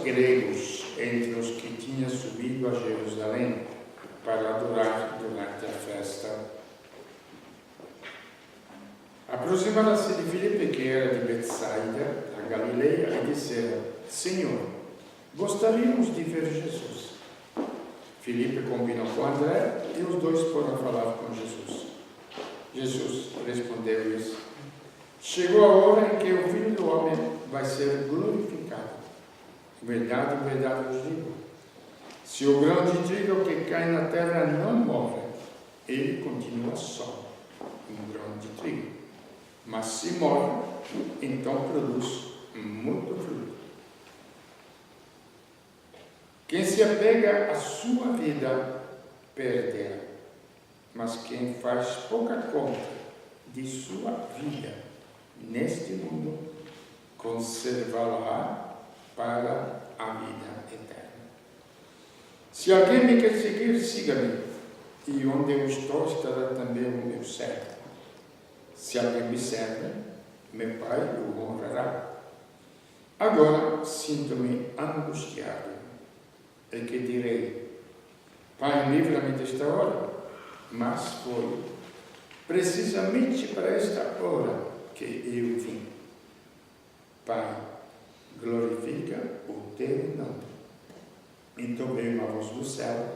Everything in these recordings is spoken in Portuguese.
gregos entre os que tinham subido a Jerusalém para adorar durante a festa. Aproximaram-se de Filipe, que era de Betsaida, a Galileia, e disseram: Senhor, gostaríamos de ver Jesus. Filipe combinou com André e os dois foram falar com Jesus. Jesus respondeu-lhes: chegou a hora em que o Filho do Homem vai ser glorificado. Verdade, verdade vos digo, se o grão de trigo que cai na terra não morre, ele continua só, um grão de trigo. Mas se morre, então produz muito fruto. Quem se apega à sua vida, perde-a. Mas quem faz pouca conta de sua vida neste mundo, conservá-la para a vida eterna. Se alguém me quer seguir, siga-me, e onde eu estou estará também o meu servo. Se alguém me serve, meu Pai o honrará. Agora sinto-me angustiado, e que direi: Pai, livra-me desta hora. Mas foi precisamente para esta hora que eu vim. Pai, glorifica o teu nome. Então veio uma voz do céu: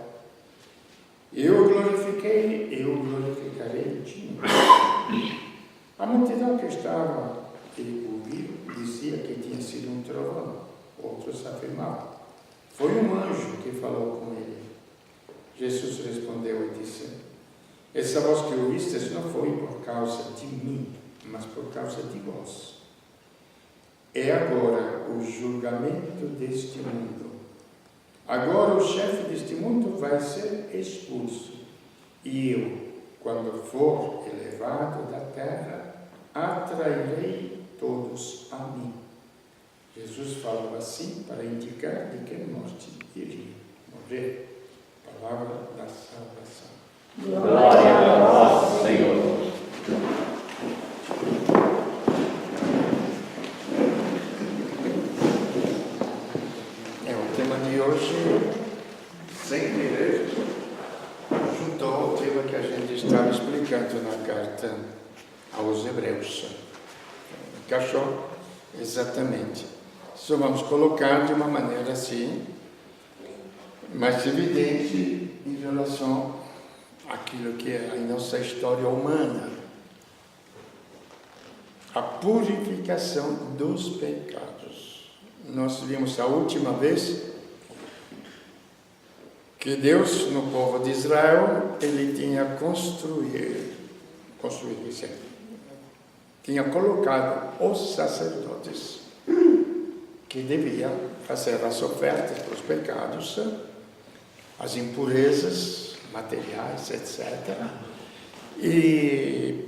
eu glorifiquei, eu glorificarei de novo. A multidão que estava e ouviu dizia que tinha sido um trovão. Outros afirmavam: foi um anjo que falou com ele. Jesus respondeu e disse: essa voz que ouvistes não foi por causa de mim, mas por causa de vós. É agora o julgamento deste mundo. Agora o chefe deste mundo vai ser expulso. E eu, quando for elevado da terra, atrairei todos a mim. Jesus falava assim para indicar de que morte iria morrer. Palavra da salvação. Glória a vós, Senhor. O tema de hoje, sem querer, juntou ao tema que a gente estava explicando na carta aos Hebreus. Encaixou exatamente. Só vamos colocar de uma maneira assim, mais evidente em relação àquilo que é a nossa história humana. A purificação dos pecados. Nós vimos a última vez que Deus, no povo de Israel, ele tinha tinha colocado os sacerdotes que deviam fazer as ofertas para os pecados, as impurezas materiais, etc. E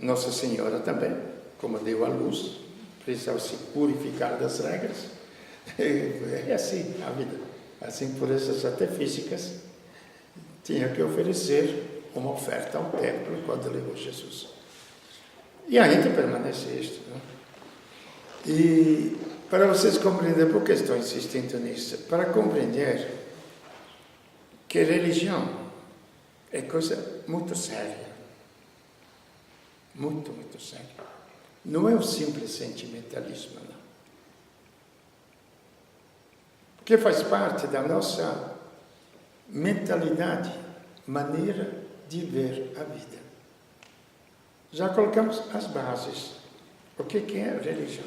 Nossa Senhora também, como deu à luz, precisava se purificar das regras. É assim a vida. As impurezas até físicas tinha que oferecer uma oferta ao templo quando levou Jesus. E ainda permanece isto, né? E para vocês compreenderem por que estou insistindo nisso, para compreender que religião é coisa muito séria. Muito, muito séria. Não é um simples sentimentalismo, não. Porque faz parte da nossa mentalidade, maneira de ver a vida. Já colocamos as bases. O que é religião?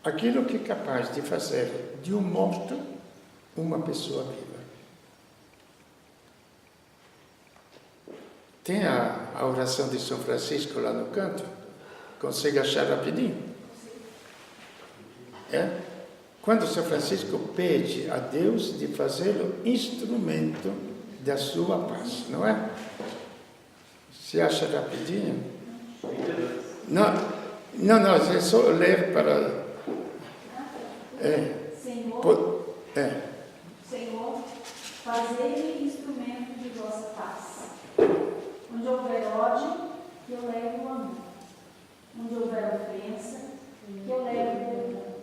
Aquilo que é capaz de fazer de um morto uma pessoa viva. Tem a oração de São Francisco lá no canto? Consegue achar rapidinho? É? Quando São Francisco pede a Deus de fazê-lo instrumento da sua paz, não é? Se acha rapidinho? Não, é só ler para... Senhor, fazei-me instrumento de vossa paz. Onde houver ódio, que eu leve o amor. Onde houver ofensa, que eu leve o perdão.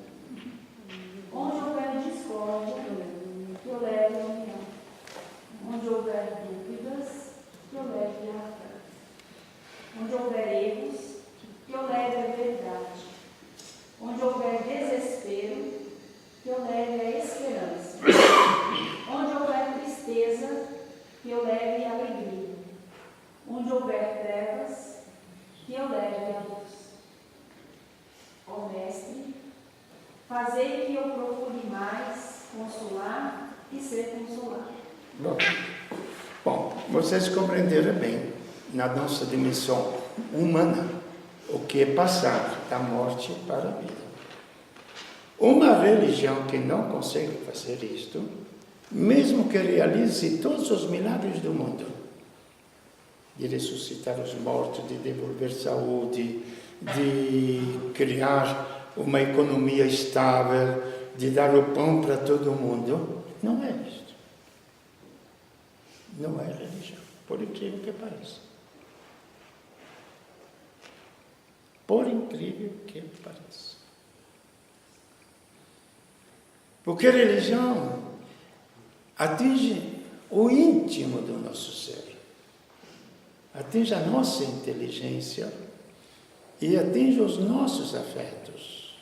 Onde houver discórdia, leve a luz. Ó Mestre, fazei que eu procure mais consolar e ser consolado. Bom, vocês compreenderam bem, na nossa dimensão humana, o que é passar da morte para a vida. Uma religião que não consegue fazer isto, mesmo que realize todos os milagres do mundo, de ressuscitar os mortos, de devolver saúde, de criar uma economia estável, de dar o pão para todo mundo, não é isto. Não é religião, por incrível que pareça. Por incrível que pareça. Porque a religião atinge o íntimo do nosso ser, atinge a nossa inteligência e atinge os nossos afetos.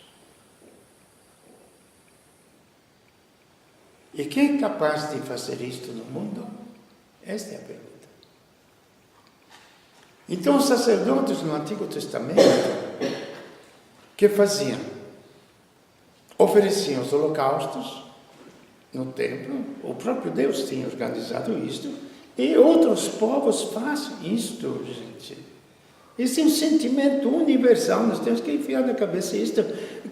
E quem é capaz de fazer isto no mundo? Esta é a pergunta. Então, os sacerdotes no Antigo Testamento, que faziam? Ofereciam os holocaustos no templo, o próprio Deus tinha organizado isto, e outros povos fazem isto, gente. Esse é um sentimento universal, nós temos que enfiar na cabeça isto,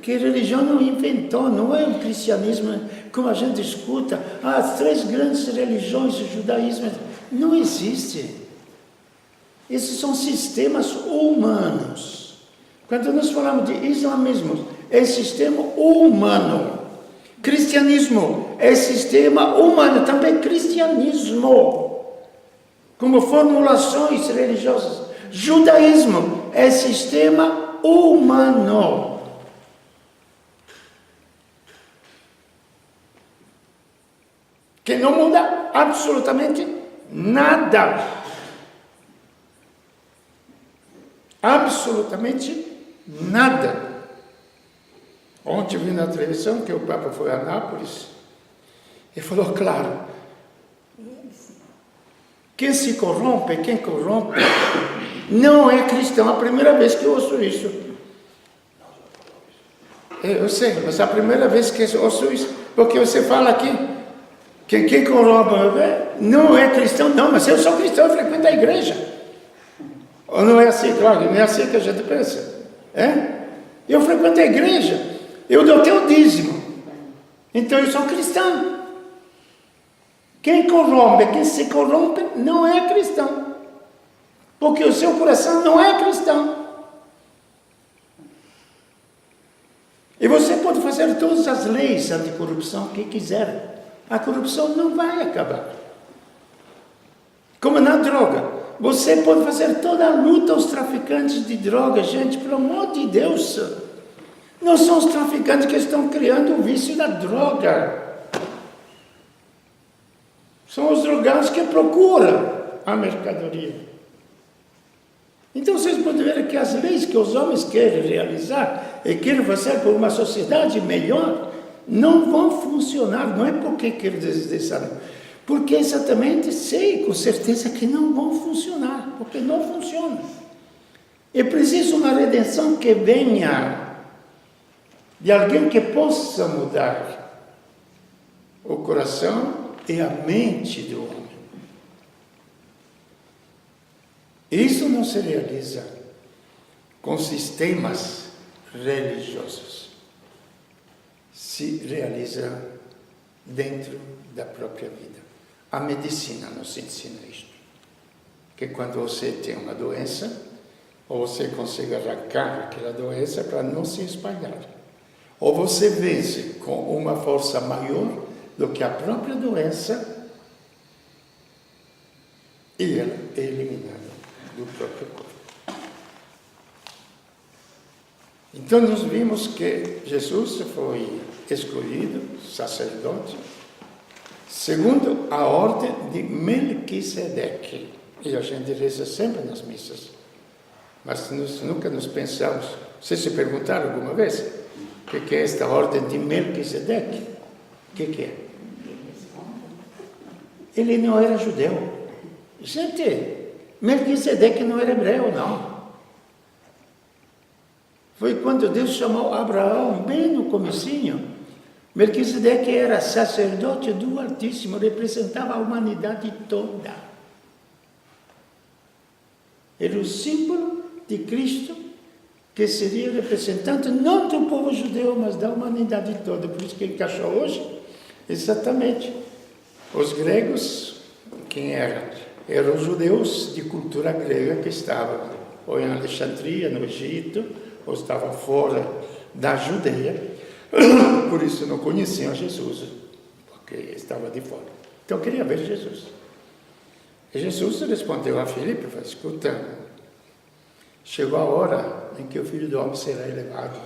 que a religião não inventou, não é o cristianismo, como a gente escuta, as 3 grandes religiões, o judaísmo, não existe. Esses são sistemas humanos. Quando nós falamos de islamismo, é sistema humano. Cristianismo é sistema humano, também cristianismo, como formulações religiosas. Judaísmo é sistema humano. Que não muda absolutamente nada. Absolutamente nada. Ontem vi na televisão que o Papa foi a Nápoles e falou, claro, quem se corrompe, quem corrompe, não é cristão. A primeira vez que eu ouço isso. Eu sei, mas a primeira vez que eu ouço isso, porque você fala aqui, que quem corrompe não é cristão, não, mas eu sou cristão, eu frequento a igreja. Ou não é assim, claro, não é assim que a gente pensa. Eu frequento a igreja, eu dou até o dízimo, então eu sou cristão. Quem corrompe, quem se corrompe, não é cristão, porque o seu coração não é cristão. E você pode fazer todas as leis anticorrupção que quiser, a corrupção não vai acabar. Como na droga. Você pode fazer toda a luta aos traficantes de drogas, gente, pelo amor de Deus. Não são os traficantes que estão criando o vício da droga. São os drogados que procuram a mercadoria. Então vocês podem ver que as leis que os homens querem realizar e querem fazer por uma sociedade melhor, não vão funcionar. Não é porque querem desistir. Porque exatamente sei com certeza que não vão funcionar, porque não funciona. É preciso uma redenção que venha de alguém que possa mudar o coração e a mente do homem. Isso não se realiza com sistemas religiosos. Se realiza dentro da própria vida. A medicina nos ensina isto, que quando você tem uma doença, ou você consegue arrancar aquela doença para não se espalhar, ou você vence com uma força maior do que a própria doença, e ela é eliminada do próprio corpo. Então nós vimos que Jesus foi escolhido sacerdote, segundo a ordem de Melquisedeque. E a gente reza sempre nas missas. Mas nós nunca nos pensamos. Vocês se perguntaram alguma vez o que é esta ordem de Melquisedeque? O que é? Ele não era judeu. Gente, Melquisedeque não era hebreu, não. Foi quando Deus chamou Abraão, bem no comecinho. Melquisedeque era sacerdote do Altíssimo, representava a humanidade toda. Era o símbolo de Cristo, que seria representante não do povo judeu, mas da humanidade toda. Por isso que encaixou hoje, exatamente. Os gregos, quem eram? Eram os judeus de cultura grega que estavam ou em Alexandria, no Egito, ou estavam fora da Judeia. Por isso não conheciam Jesus, porque estava de fora. Então queria ver Jesus. E Jesus respondeu a Filipe, falou, escuta, chegou a hora em que o Filho do Homem será elevado.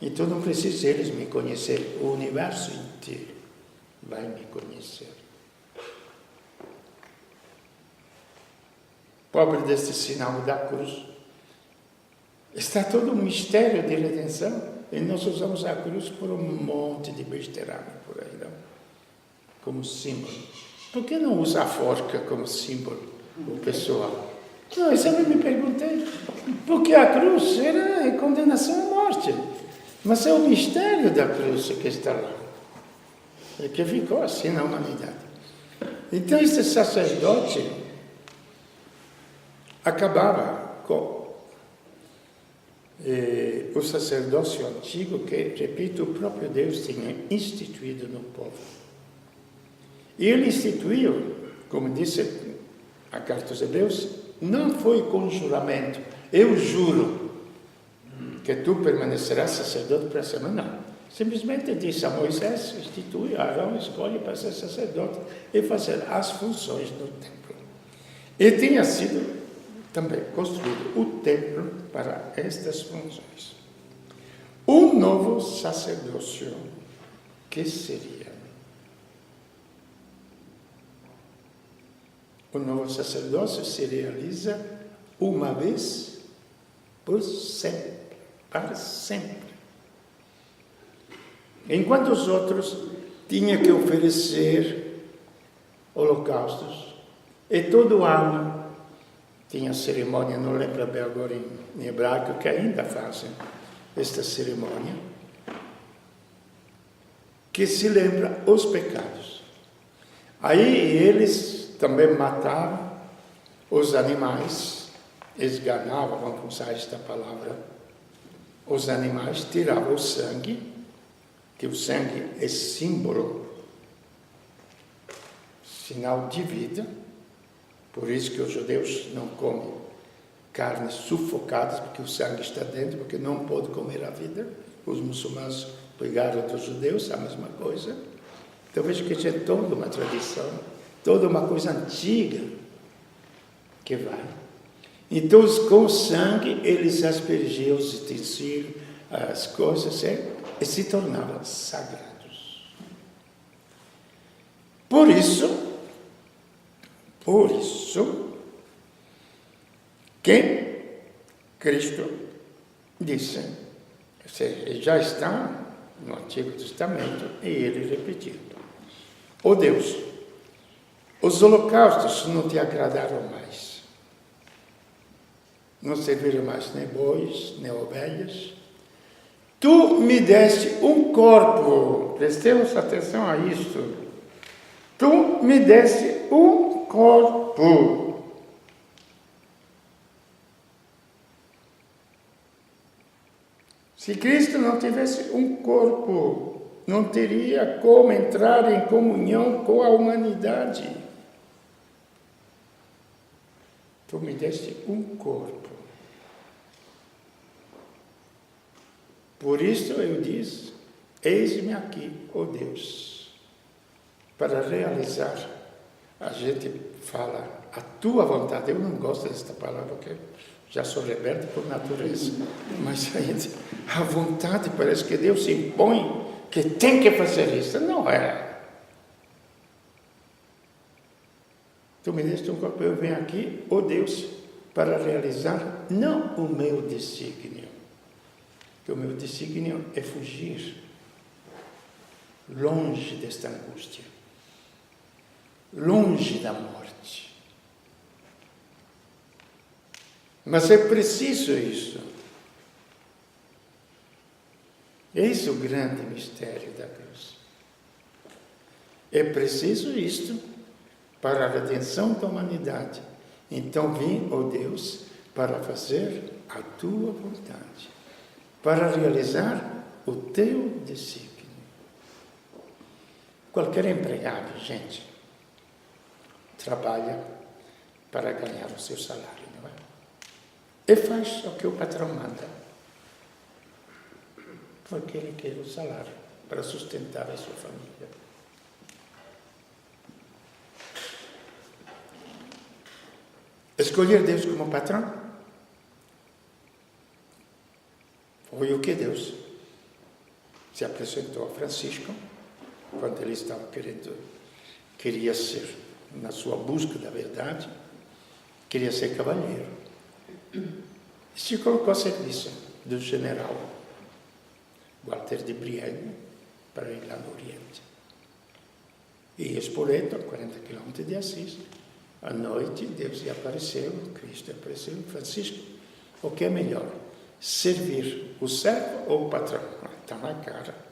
Então não precisa eles me conhecer, o universo inteiro vai me conhecer. Pobre deste sinal da cruz. Está todo um mistério de redenção. E nós usamos a cruz por um monte de besteirame por aí, não? Como símbolo. Por que não usa a forca como símbolo, o pessoal? Não, eu sempre me perguntei. Porque a cruz era condenação à morte. Mas é o mistério da cruz que está lá. É que ficou assim na humanidade. Então, esse sacerdote acabava com o sacerdócio antigo que, repito, o próprio Deus tinha instituído no povo. E ele instituiu, como disse a carta aos Hebreus, não foi com juramento. Eu juro que tu permanecerás sacerdote para sempre. Não. Simplesmente disse a Moisés, institui, Arão escolhe para ser sacerdote e fazer as funções do templo. E tinha sido também construído o templo para estas funções. Um novo sacerdócio, que seria? O novo sacerdócio se realiza uma vez por sempre, para sempre. Enquanto os outros tinham que oferecer holocaustos, e todo ano tinha cerimônia, não lembro bem agora em hebraico, que ainda fazem esta cerimônia, que se lembra os pecados. Aí eles também matavam os animais, esganavam, vamos usar esta palavra, os animais, tiravam o sangue, que o sangue é símbolo, sinal de vida. Por isso que os judeus não comem carnes sufocadas, porque o sangue está dentro, porque não pode comer a vida. Os muçulmanos pegaram dos judeus a mesma coisa. Então veja que é toda uma tradição, toda uma coisa antiga que vai. Então com sangue eles aspergiam os utensílios, as coisas, e se tornavam sagrados. Por isso, que Cristo disse, ou seja, já está no Antigo Testamento, e ele repetiu: ó Deus, os holocaustos não te agradaram mais, não serviram mais nem bois, nem ovelhas. Tu me deste um corpo, prestemos atenção a isto, tu me deste um corpo. Se Cristo não tivesse um corpo, não teria como entrar em comunhão com a humanidade. Tu me deste um corpo. Por isso eu disse: eis-me aqui, ó Deus, para realizar. A gente fala a tua vontade. Eu não gosto desta palavra, porque já sou rebelde por natureza. Mas a vontade, parece que Deus se impõe que tem que fazer isso. Não é. Tu me deste um corpo, eu venho aqui, ó Deus, para realizar não o meu desígnio. Que o meu desígnio é fugir longe desta angústia, longe da morte. Mas é preciso isso. Esse é o grande mistério da cruz. É preciso isto para a redenção da humanidade. Então vim, ó Deus, para fazer a tua vontade, para realizar o teu desígnio. Qualquer empregado, gente, trabalha para ganhar o seu salário, não é? E faz o que o patrão manda, porque ele quer o salário para sustentar a sua família. Escolher Deus como patrão foi o que Deus se apresentou a Francisco quando ele estava queria ser, na sua busca da verdade, queria ser cavalheiro. E se colocou a serviço do general Walter de Brienne para ir lá no Oriente. E Spoleto, a 40 quilômetros de Assis, à noite Deus lhe apareceu, Cristo apareceu, Francisco, o que é melhor? Servir o servo ou o patrão? Está na cara.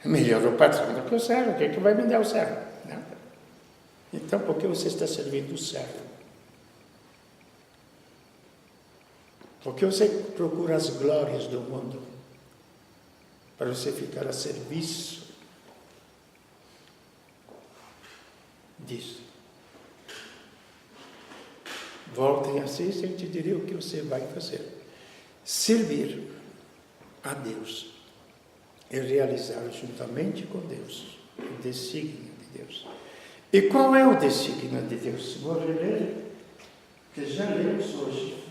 É melhor o patrão do que o servo. O que é que vai me dar o servo? Nada. Então, por que você está servindo o servo? Por que você procura as glórias do mundo? Para você ficar a serviço disso. Voltem a Assis e eu te direi o que você vai fazer. Servir a Deus e realizar juntamente com Deus o desígnio de Deus. E qual é o desígnio de Deus? Vou reler, que já lemos hoje.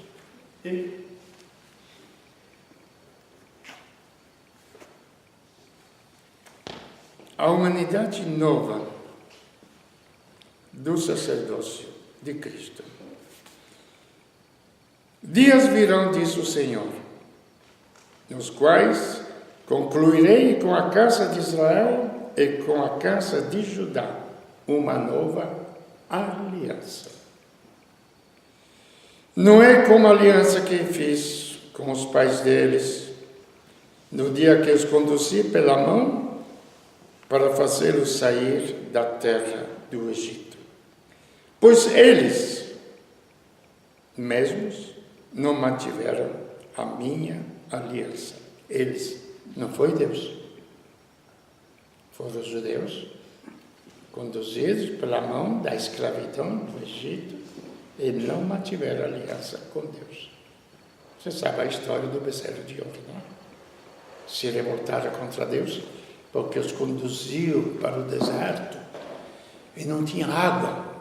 A humanidade nova do sacerdócio de Cristo. Dias virão, diz o Senhor, nos quais concluirei com a casa de Israel e com a casa de Judá uma nova aliança. Não é como a aliança que fiz com os pais deles, no dia que os conduzi pela mão para fazê-los sair da terra do Egito. Pois eles mesmos não mantiveram a minha aliança. Eles, não foi Deus. Foram os judeus conduzidos pela mão da escravidão do Egito e não mantiveram a aliança com Deus. Você sabe a história do bezerro de ouro, não é? Se revoltaram contra Deus porque os conduziu para o deserto e não tinha água.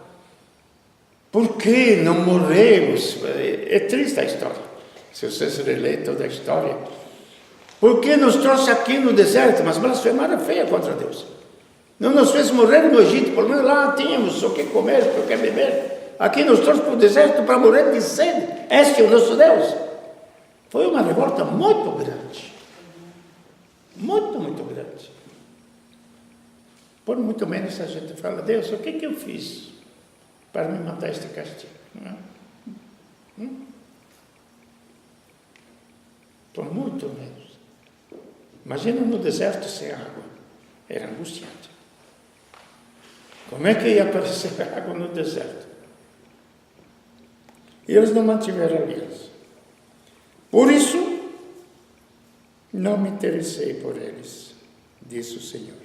Por que não morremos? É triste a história. Se vocês relerem toda a história. Por que nos trouxe aqui no deserto? Mas blasfemaram feia contra Deus. Não nos fez morrer no Egito, pelo menos lá tínhamos o que comer, o que beber. Aqui nos trouxe para o deserto para morrer de sede. Este é o nosso Deus. Foi uma revolta muito grande. Muito, muito grande. Por muito menos a gente fala, Deus, o que eu fiz para me mandar este castigo? Por muito menos. Imagina no deserto sem água. Era angustiante. Como é que ia aparecer água no deserto? E eles não mantiveram a aliança. Por isso, não me interessei por eles, disse o Senhor.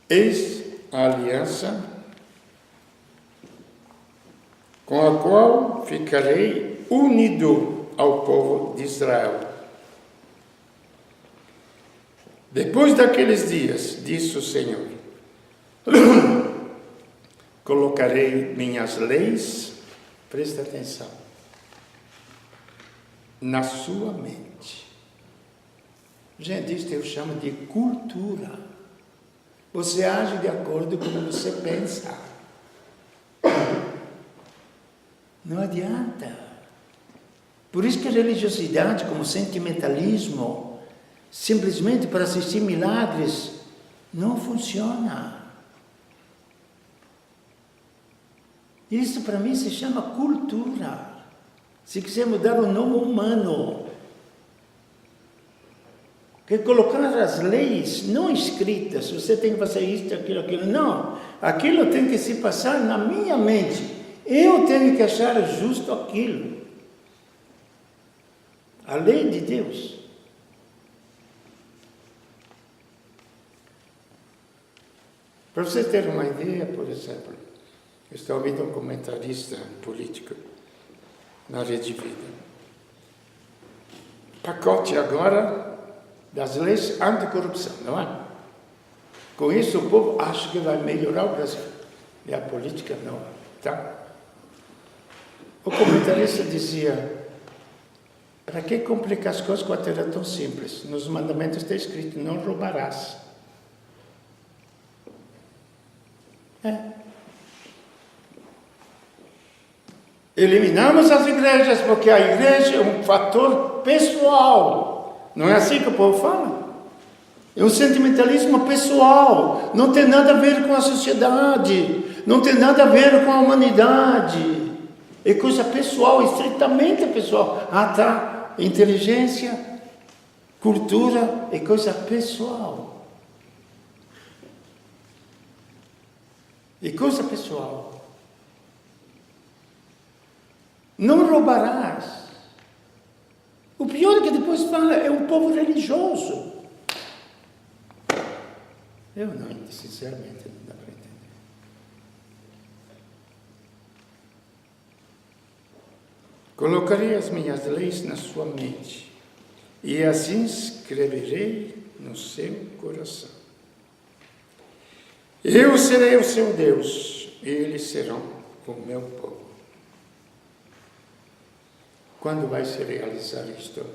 Eis a aliança com a qual ficarei unido ao povo de Israel. Depois daqueles dias, disse o Senhor, colocarei minhas leis, presta atenção, na sua mente. Gente, isso eu chamo de cultura. Você age de acordo com como você pensa. Não adianta. Por isso que a religiosidade, como sentimentalismo, simplesmente para assistir milagres, não funciona. Isso para mim se chama cultura. Se quiser mudar o nome humano. que colocar as leis não escritas, você tem que fazer isto, aquilo, não. Aquilo tem que se passar na minha mente. Eu tenho que achar justo aquilo. A lei de Deus. Para você ter uma ideia, por exemplo, eu estou ouvindo um comentarista político na Rede Vida. Pacote agora das leis anticorrupção, não é? Com isso o povo acha que vai melhorar o Brasil. E a política não, tá? O comentarista dizia, para que complicar as coisas quando era tão simples? Nos mandamentos está escrito, não roubarás. Eliminamos as igrejas, porque a igreja é um fator pessoal. Não é assim que o povo fala? É um sentimentalismo pessoal. Não tem nada a ver com a sociedade. Não tem nada a ver com a humanidade. É coisa pessoal, estritamente pessoal. Ah, tá. Inteligência, cultura, é coisa pessoal. É coisa pessoal. Não roubarás. O pior é que depois fala, é um povo religioso. Eu não, sinceramente, não dá para entender. Colocarei as minhas leis na sua mente, e assim escreverei no seu coração. Eu serei o seu Deus, e eles serão o meu povo. Quando vai se realizar isto?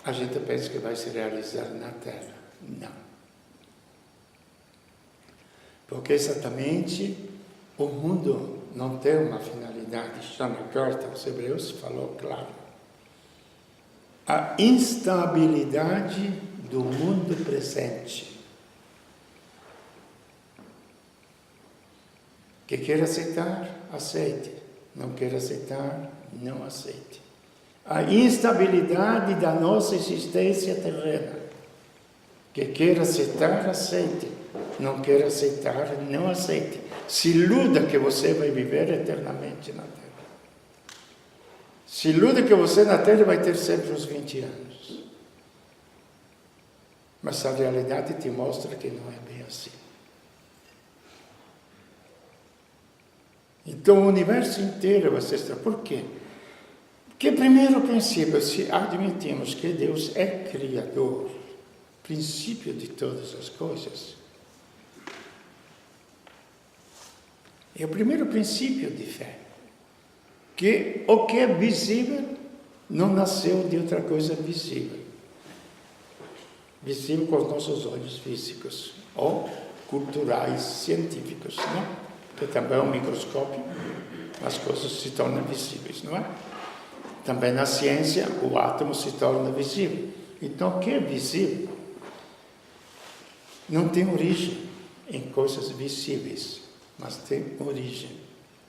A gente pensa que vai se realizar na Terra. Não. Porque exatamente o mundo não tem uma finalidade. Já na carta aos Hebreus falou claro. A instabilidade do mundo presente. Que quer aceitar, aceite. Não quer aceitar, não aceite. A instabilidade da nossa existência terrena. Que quer aceitar, aceite. Não quer aceitar, não aceite. Se iluda que você vai viver eternamente na Terra. Se iluda que você na Terra vai ter sempre os 20 anos. Mas a realidade te mostra que não é bem assim. Então o universo inteiro vai ser extra. Por quê? Porque primeiro princípio, se admitimos que Deus é Criador, princípio de todas as coisas, é o primeiro princípio de fé. Que o que é visível não nasceu de outra coisa visível. Visível com os nossos olhos físicos, ou culturais, científicos, não? Que também é um microscópio, as coisas se tornam visíveis, não é? Também na ciência, o átomo se torna visível. Então, o que é visível não tem origem em coisas visíveis, mas tem origem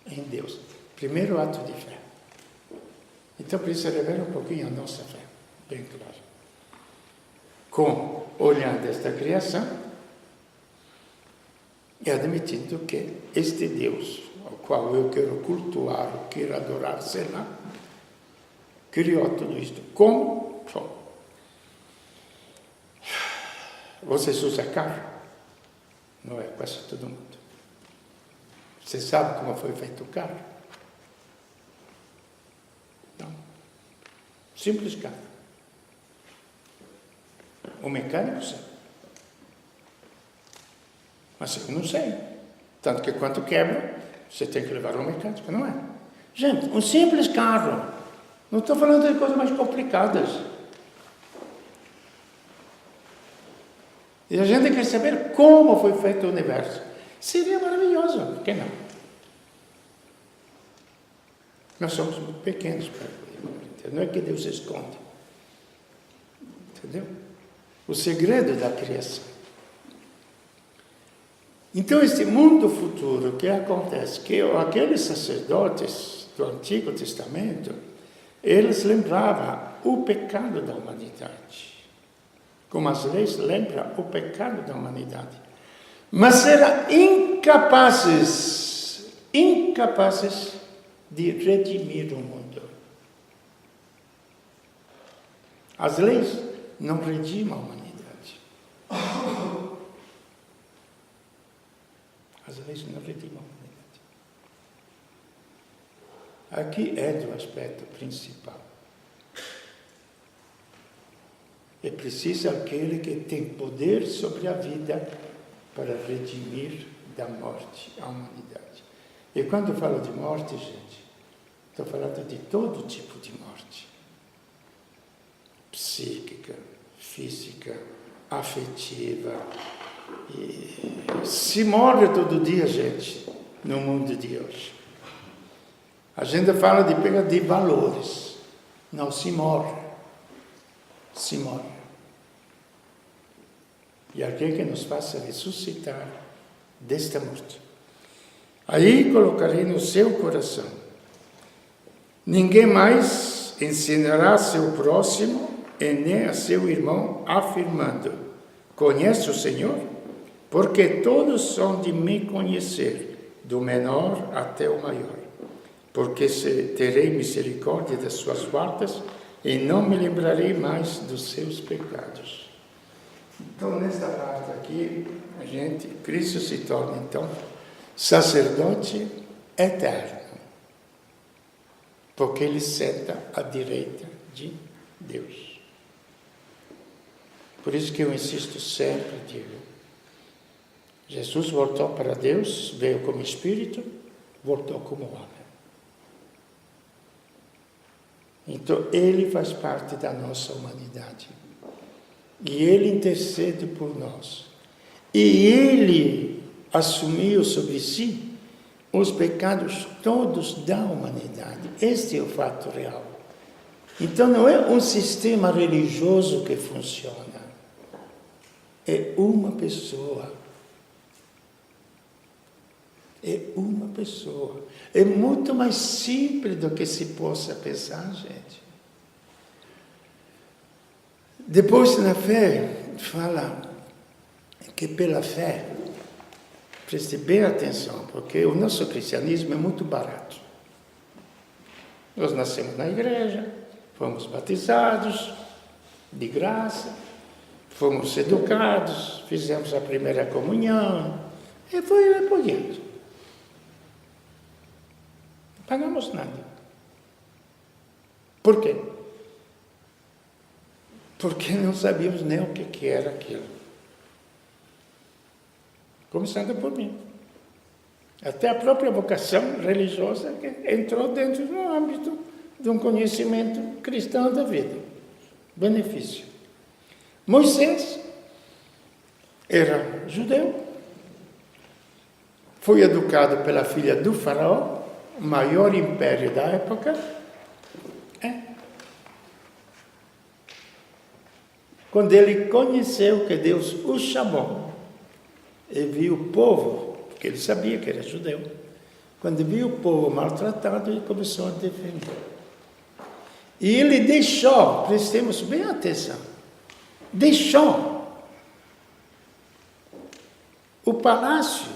em Deus. Primeiro ato de fé. Então, precisa rever um pouquinho a nossa fé, bem claro. Com olhando esta criação, e admitindo que este Deus, ao qual eu quero cultuar, eu quero adorar, sei lá, criou tudo isto. Como? Vocês usam carro? Não é quase todo mundo. Você sabe como foi feito o carro? Não. Simples carro. O mecânico sabe. Mas eu não sei. Tanto que quando quebra, você tem que levar ao mecânico, não é? Gente, um simples carro. Não estou falando de coisas mais complicadas. E a gente quer saber como foi feito o universo. Seria maravilhoso, por que não? Nós somos muito pequenos para poder. Não é que Deus esconde. Entendeu? O segredo da criação. Então, este mundo futuro, o que acontece? Que aqueles sacerdotes do Antigo Testamento eles lembravam o pecado da humanidade, como as leis lembram o pecado da humanidade, mas eram incapazes de redimir o mundo. As leis não redimem a humanidade. As leis não redimem a humanidade. Aqui é do aspecto principal. É preciso aquele que tem poder sobre a vida para redimir da morte a humanidade. E quando eu falo de morte, gente, estou falando de todo tipo de morte. Psíquica, física, afetiva. E se morre todo dia, gente, no mundo de hoje. A gente fala de perda de valores. Não, se morre. Se morre. E alguém que nos faça ressuscitar desta morte. Aí colocarei no seu coração. Ninguém mais ensinará seu próximo e nem a seu irmão, afirmando: conhece o Senhor? Porque todos são de me conhecer, do menor até o maior. Porque terei misericórdia das suas faltas e não me lembrarei mais dos seus pecados. Então, nesta parte aqui, Cristo se torna, então, sacerdote eterno, porque ele senta à direita de Deus. Por isso que eu insisto sempre, digo, Jesus voltou para Deus, veio como Espírito, voltou como homem. Então, ele faz parte da nossa humanidade. E ele intercede por nós. E ele assumiu sobre si os pecados todos da humanidade. Este é o fato real. Então, não é um sistema religioso que funciona. É uma pessoa. É uma pessoa. É muito mais simples do que se possa pensar, gente. Depois, na fé, fala que pela fé, preste bem atenção, porque o nosso cristianismo é muito barato. Nós nascemos na igreja, fomos batizados, de graça, fomos educados, fizemos a primeira comunhão, e foi por diante. Não pagamos nada. Por quê? Porque não sabíamos nem o que era aquilo. Começando por mim. Até a própria vocação religiosa que entrou dentro do âmbito de um conhecimento cristão da vida. Benefício. Moisés era judeu, foi educado pela filha do faraó, o maior império da época. Quando ele conheceu que Deus o chamou, e viu o povo, porque ele sabia que era judeu, quando viu o povo maltratado, ele começou a defender. E ele deixou, prestemos bem atenção, deixou o palácio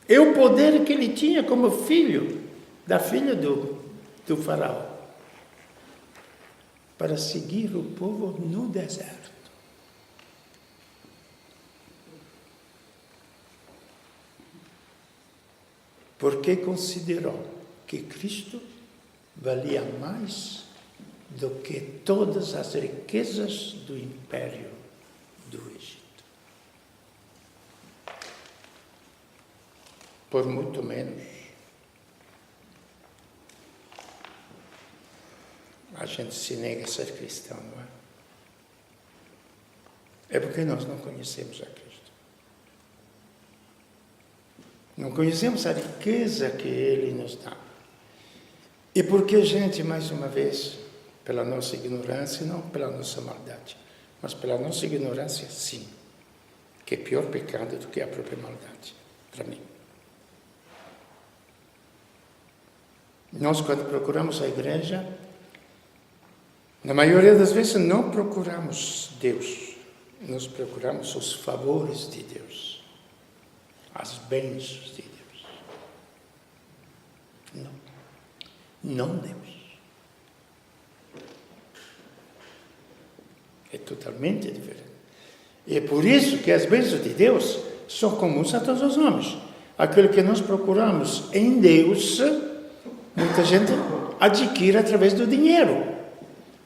e o poder que ele tinha como filho da filha do faraó, para seguir o povo no deserto. Porque considerou que Cristo valia mais do que todas as riquezas do império do Egito. Por muito menos, a gente se nega a ser cristão, não é? É porque nós não conhecemos a Cristo. Não conhecemos a riqueza que Ele nos dá. E porque, gente, mais uma vez, pela nossa ignorância, não pela nossa maldade, mas pela nossa ignorância, sim, que é pior pecado do que a própria maldade, para mim. Nós, quando procuramos a igreja, na maioria das vezes não procuramos Deus, nós procuramos os favores de Deus, as bênçãos de Deus. Não Deus. É totalmente diferente. E é por isso que as bênçãos de Deus são comuns a todos os homens. Aquilo que nós procuramos em Deus, muita gente adquire através do dinheiro,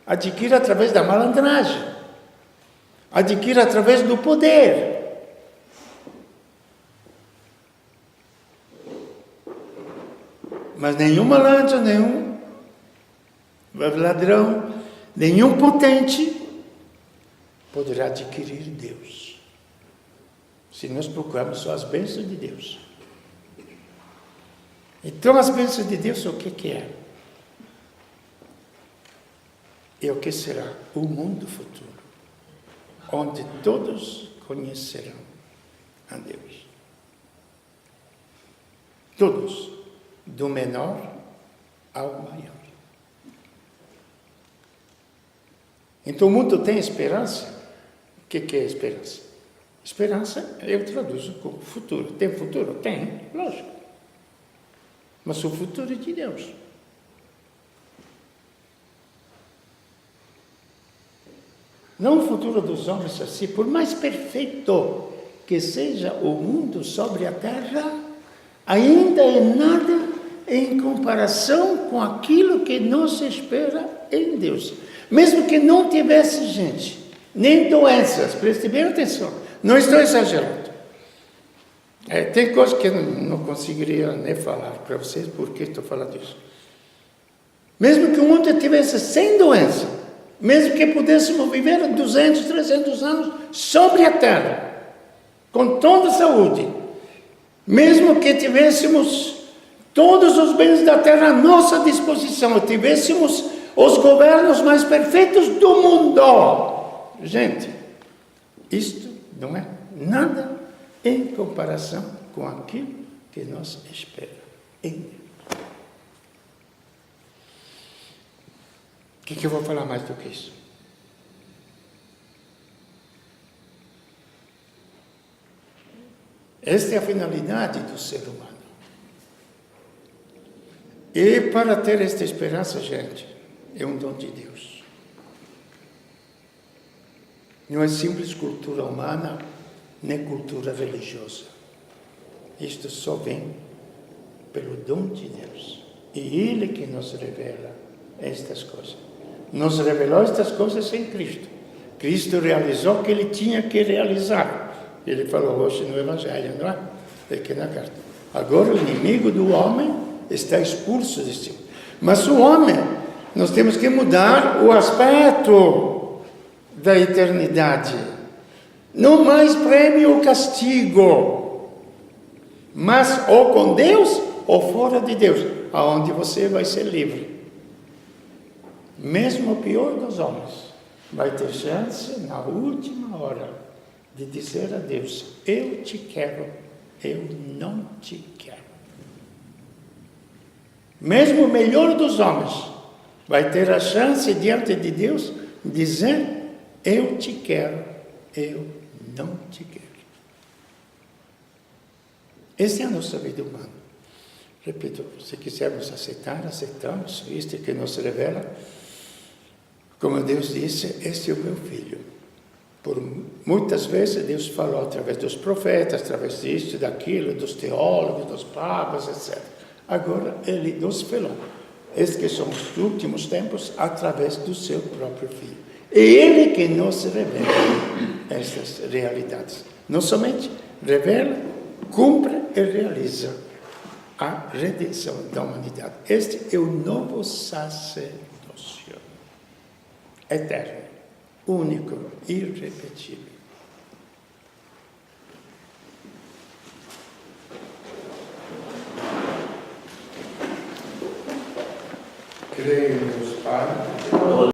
adquire através da malandragem, adquire através do poder. Mas nenhum malandro, nenhum ladrão, nenhum potente poderá adquirir Deus, se nós procuramos só as bênçãos de Deus. Então, as bênçãos de Deus, o que é? É o que será o mundo futuro, onde todos conhecerão a Deus. Todos, do menor ao maior. Então, o mundo tem esperança. O que é esperança? Esperança, eu traduzo como futuro. Tem futuro? Tem, lógico. Mas o futuro é de Deus. Não o futuro dos homens assim, por mais perfeito que seja o mundo sobre a terra, ainda é nada em comparação com aquilo que nos espera em Deus. Mesmo que não tivesse gente, nem doenças, preste bem atenção, não estou exagerando. Tem coisas que eu não conseguiria nem falar para vocês, porque estou falando isso. Mesmo que o mundo estivesse sem doença, mesmo que pudéssemos viver 200, 300 anos sobre a terra, com toda a saúde, mesmo que tivéssemos todos os bens da terra à nossa disposição, tivéssemos os governos mais perfeitos do mundo. Gente, isto não é nada em comparação com aquilo que nos espera em Deus. O que eu vou falar mais do que isso? Esta é a finalidade do ser humano. E para ter esta esperança, gente, é um dom de Deus. Não é simples cultura humana, nem cultura religiosa. Isto só vem pelo dom de Deus. E Ele que nos revela estas coisas. Nos revelou estas coisas em Cristo. Cristo realizou o que Ele tinha que realizar. Ele falou hoje no Evangelho, não é? Aqui na carta. Agora o inimigo do homem está expulso deste mundo. Mas o homem, nós temos que mudar o aspecto da eternidade. Não mais prêmio ou castigo, mas ou com Deus ou fora de Deus, aonde você vai ser livre. Mesmo o pior dos homens vai ter chance na última hora de dizer a Deus: eu te quero, eu não te quero. Mesmo o melhor dos homens vai ter a chance diante de Deus de dizer: eu te quero, eu não te quero. Essa é a nossa vida humana. Repito, se quisermos aceitar, aceitamos. Isto é que nos revela, como Deus disse: este é o meu filho. Por muitas vezes Deus falou através dos profetas, através disto, daquilo, dos teólogos, dos papas, etc. Agora Ele nos falou. Estes que são os últimos tempos, através do seu próprio Filho. É Ele que nos revela estas realidades. Não somente revela, cumpre e realiza a redenção da humanidade. Este é o novo sacerdócio. Eterno, único, irrepetível. Creio em Deus Pai,